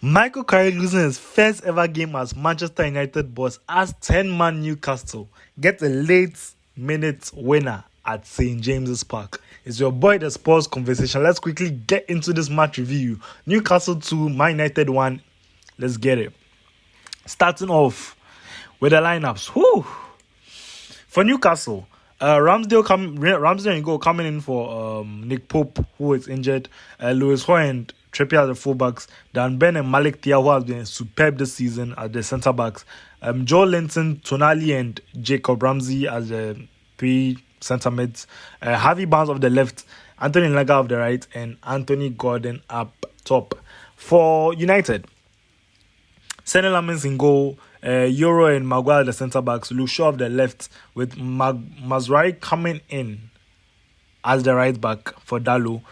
Michael Carrick losing his first ever game as Manchester United boss as 10-man Newcastle gets a late minute winner at St. James's Park. It's your boy, the Sports Conversation. Let's quickly get into this match review. Newcastle 2, Man United 1. Let's get it. Starting off with the lineups. Whew. For Newcastle, Ramsdale and goal coming in for Nick Pope, who is injured. Lewis Hoy and Trippier as the fullbacks. Dan Ben and Malik Tia, who has been superb this season as the centre backs. Joe Linton, Tonali and Jacob Ramsey as the three centre mids. Harvey Barnes off the left, Anthony Lega off the right, and Anthony Gordon up top. For United, Senna Lamens in goal, Euro and Maguire the centre backs, Luke Shaw off the left, with Mazraoui coming in as the right back for Dalo.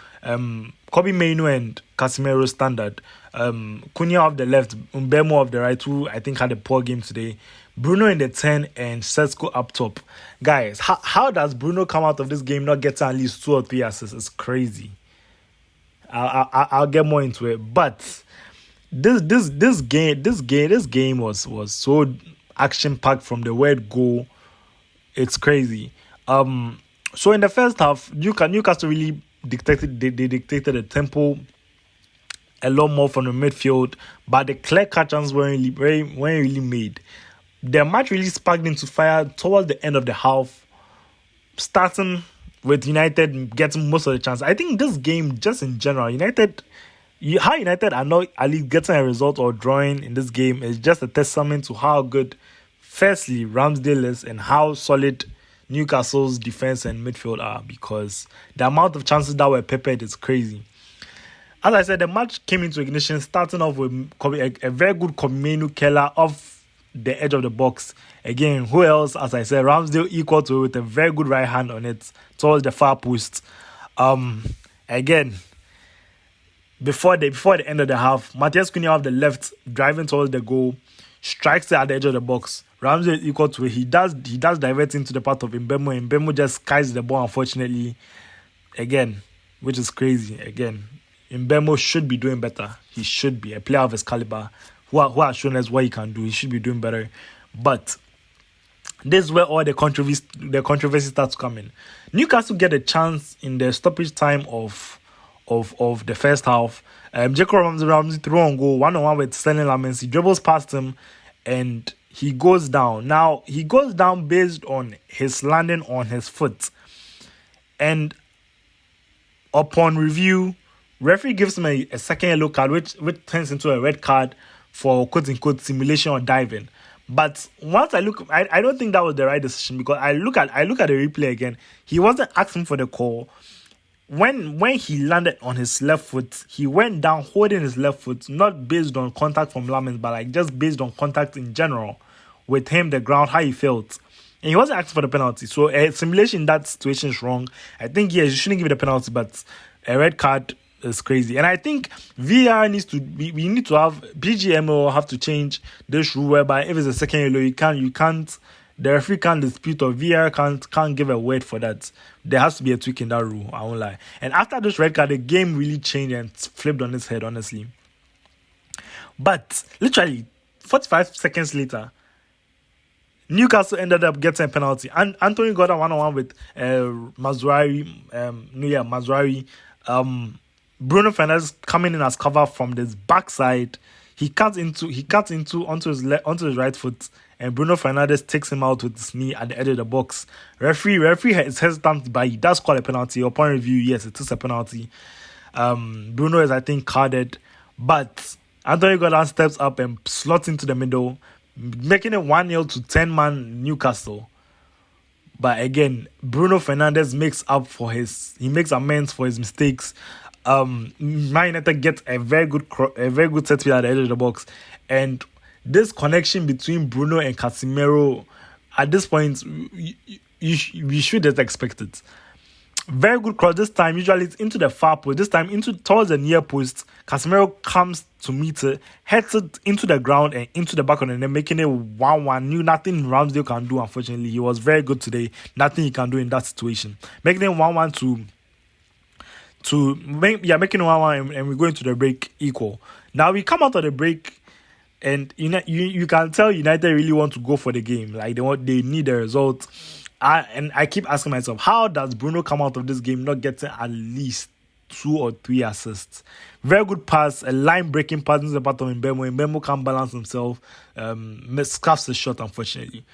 Kobe Mainoo and Casemiro standard. Cunha off the left, Mbemo off the right, who I think had a poor game today. Bruno in the 10 and Sesko up top. Guys, how does Bruno come out of this game not getting at least 2 or 3 assists? It's crazy. I'll get more into it, but this game was so action packed from the word go. It's crazy. So in the first half, Newcastle really dictated the tempo a lot more from the midfield, but the clear cut chances weren't really made. The match really sparked into fire towards the end of the half, starting with United getting most of the chances. I think this game, just in general, how United are not at least getting a result or drawing in this game is just a testament to how good, firstly, Ramsdale is and how solid Newcastle's defense and midfield are, because the amount of chances that were peppered is crazy. As I said, the match came into ignition, starting off with a very good Kobe Keller off the edge of the box. Again, who else? As I said, Ramsdale equal to it with a very good right hand on it towards the far post. Again, before the end of the half, Matheus Cunha off the left, driving towards the goal, strikes it at the edge of the box. Ramsdale equal to it. He does divert into the path of Mbemo. Mbemo just skies the ball, unfortunately. Again, which is crazy. Again, Mbemo should be doing better. He should be a player of his caliber who has shown us what he can do. He should be doing better. But this is where all the controversy starts coming. Newcastle get a chance in the stoppage time of the first half. Jacob Ramsey threw on goal, 1-on-1 with Sterling Lamens. He dribbles past him and he goes down. Now, he goes down based on his landing on his foot. And upon review, referee gives him a second yellow card, which turns into a red card for quote-unquote simulation or diving. But once I look, I don't think that was the right decision, because I look at the replay again. He wasn't asking for the call. When he landed on his left foot, he went down holding his left foot, not based on contact from Lamens, but just based on contact in general with him, the ground, how he felt. And he wasn't asking for the penalty. So a simulation in that situation is wrong. I think, yes, you shouldn't give it a penalty, but a red card is crazy. And I think VAR we need to have, PGMO have to change this rule whereby if it's a second yellow, you can't, the referee can't dispute, or VAR can't give a word for that. There has to be a tweak in that rule, I won't lie. And after this red card, the game really changed and flipped on its head, honestly. But literally 45 seconds later, Newcastle ended up getting a penalty. And Anthony got a 1-on-1 with Mazraoui. Bruno Fernandes coming in as cover from this backside. He cuts onto his right foot, and Bruno Fernandes takes him out with his knee at the edge of the box. Referee is hesitant, but he does call a penalty. Upon review, yes, it is a penalty. Bruno is, I think, carded, but Anthony Gordon steps up and slots into the middle, making it 1-0 to 10-man Newcastle. But again, Bruno Fernandes makes amends for his mistakes. Man United gets a very good set piece at the edge of the box, and this connection between Bruno and Casemiro at this point, we should just expect it. Very good cross this time. Usually it's into the far post. This time towards the near post. Casemiro comes to meet it, heads it into the ground and into the back of the net, making it 1-1. Nothing Ramsdale can do, unfortunately. He was very good today. Nothing he can do in that situation. Making it 1-1 making 1-1 and we go into the break equal. Now we come out of the break, and you can tell United really want to go for the game. Like they need the result. I keep asking myself, how does Bruno come out of this game not getting at least 2 or 3 assists? Very good pass, a line breaking pass into the part of Mbemo. Mbemo can't balance himself, scuffs the shot, unfortunately.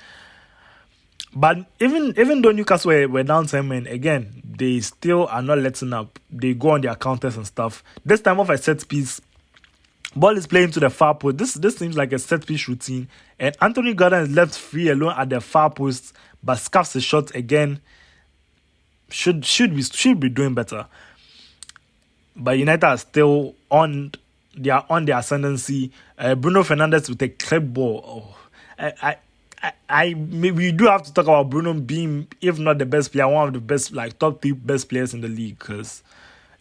But even though Newcastle were down 10 men, again, they still are not letting up. They go on their counters and stuff. This time off a set piece, ball is playing to the far post. This seems like a set piece routine, and Anthony Gordon is left free alone at the far post, but scuffs the shot again. Should be doing better. But United are still on. They are on their ascendancy. Bruno Fernandes with a clip ball. Maybe we do have to talk about Bruno being, if not the best player, one of the best, like top 3 best players in the league. Because,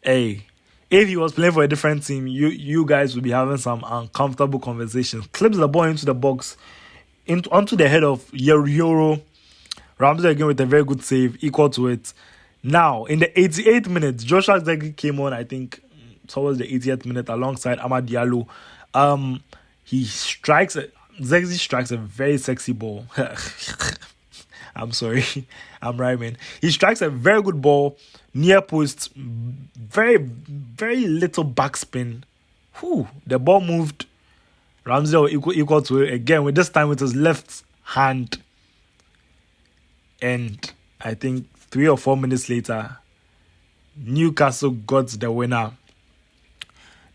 hey, if he was playing for a different team, you guys would be having some uncomfortable conversations. Clips the ball into the box, onto the head of Euro. Ramsey again with a very good save, equal to it. Now, in the 88th minute, Joshua Zirkzee came on, I think, towards the 80th minute alongside Amad Diallo. Zirkzee strikes a very sexy ball. I'm sorry, I'm rhyming. He strikes a very good ball, near post, very, very little backspin. The ball moved. Ramsey equal to it again, with this time with his left hand. And I think 3 or 4 minutes later, Newcastle got the winner.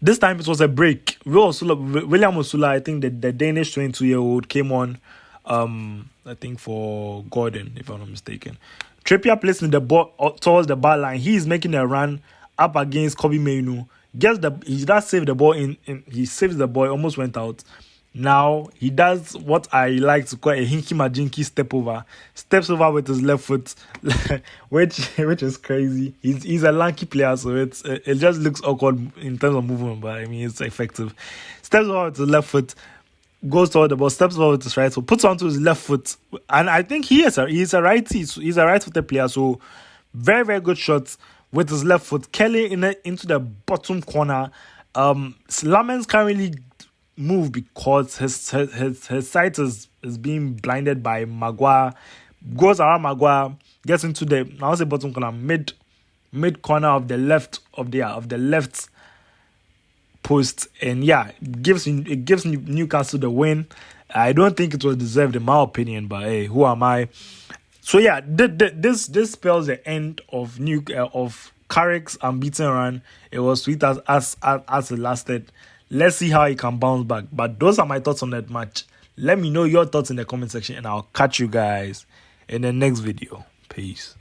This time it was a break. William Osula, I think the Danish 22-year-old, came on, I think for Gordon, if I'm not mistaken. Trippier placed in the ball towards the bar line. He is making a run up against Kobe Mainoo. He does save the ball he saves the ball, almost went out. Now he does what I like to call a hinky majinky step over. Steps over with his left foot, which is crazy. He's a lanky player, so it just looks awkward in terms of movement, but I mean it's effective. Steps over with his left foot, goes toward the ball, steps over with his right foot, puts onto his left foot, and I think he's a righty. He's a right-footed player, so very, very good shots with his left foot. Kelly into the bottom corner. Lamens can't really move because his sight is being blinded by Maguire. Goes around Maguire, gets into the bottom corner, mid corner of the left post, and it gives Newcastle the win. I don't think it was deserved in my opinion, but hey, who am I? So this spells the end of Carrick's unbeaten run. It was sweet as it lasted. Let's see how he can bounce back. But those are my thoughts on that match. Let me know your thoughts in the comment section, and I'll catch you guys in the next video. Peace.